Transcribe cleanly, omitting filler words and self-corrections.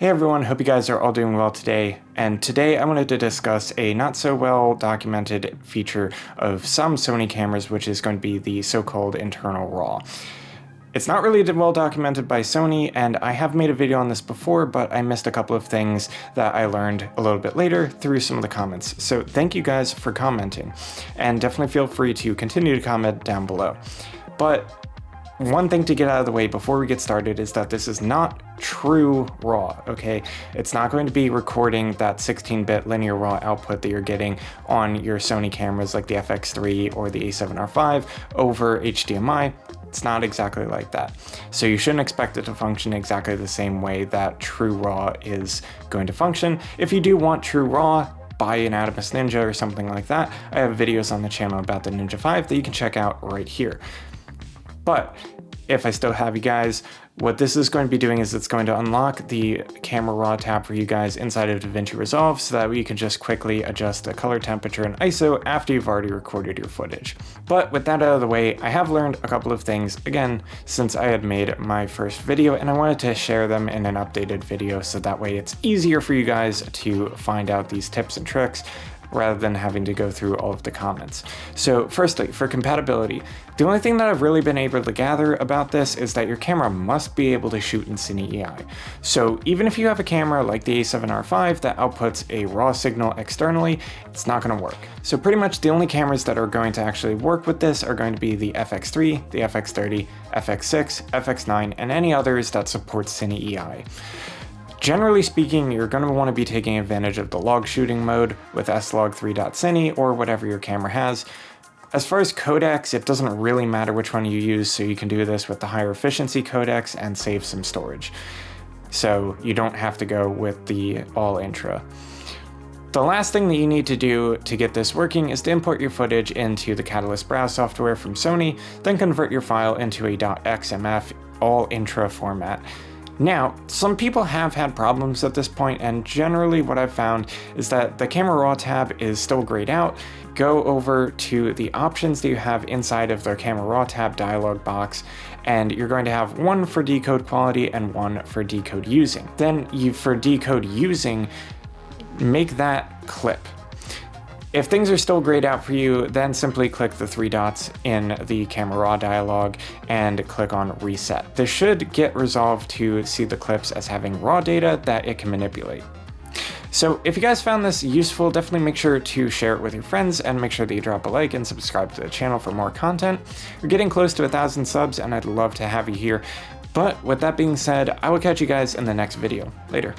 Hey everyone, hope you guys are all doing well today. And today I wanted to discuss a not so well documented feature of some Sony cameras, which is going to be the so-called internal RAW. It's not really well documented by Sony, and I have made a video on this before, but I missed a couple of things that I learned a little bit later through some of the comments. So thank you guys for commenting, and definitely feel free to continue to comment down below. But one thing to get out of the way before we get started is that this is not true RAW, okay? It's not going to be recording that 16-bit linear RAW output that you're getting on your Sony cameras like the FX3 or the A7R5 over HDMI. It's not exactly like that. So you shouldn't expect it to function exactly the same way that true RAW is going to function. If you do want true RAW, buy an Atomos Ninja or something like that. I have videos on the channel about the Ninja 5 that you can check out right here. But if I still have you guys, what this is going to be doing is it's going to unlock the camera raw tab for you guys inside of DaVinci Resolve so that you can just quickly adjust the color temperature and ISO after you've already recorded your footage. But with that out of the way, I have learned a couple of things, again, since I had made my first video, and I wanted to share them in an updated video so that way it's easier for you guys to find out these tips and tricks rather than having to go through all of the comments. So firstly, for compatibility, the only thing that I've really been able to gather about this is that your camera must be able to shoot in Cine EI. So even if you have a camera like the A7R5 that outputs a RAW signal externally, it's not going to work. So pretty much the only cameras that are going to actually work with this are going to be the FX3, the FX30, FX6, FX9, and any others that support Cine EI. Generally speaking, you're going to want to be taking advantage of the log shooting mode with slog3.cine or whatever your camera has. As far as codecs, it doesn't really matter which one you use, so you can do this with the higher efficiency codecs and save some storage. So you don't have to go with the all intra. The last thing that you need to do to get this working is to import your footage into the Catalyst Browse software from Sony, then convert your file into a .xmf all intra format. Now, some people have had problems at this point, and generally what I've found is that the camera raw tab is still grayed out. Go over to the options that you have inside of the camera raw tab dialog box, and you're going to have one for decode quality and one for decode using. Then for decode using, make that clip. If things are still grayed out for you, then simply click the three dots in the camera raw dialog and click on reset. This should get resolved to see the clips as having raw data that it can manipulate. So if you guys found this useful, definitely make sure to share it with your friends and make sure that you drop a like and subscribe to the channel for more content. We're getting close to 1,000 subs and I'd love to have you here. But with that being said, I will catch you guys in the next video. Later.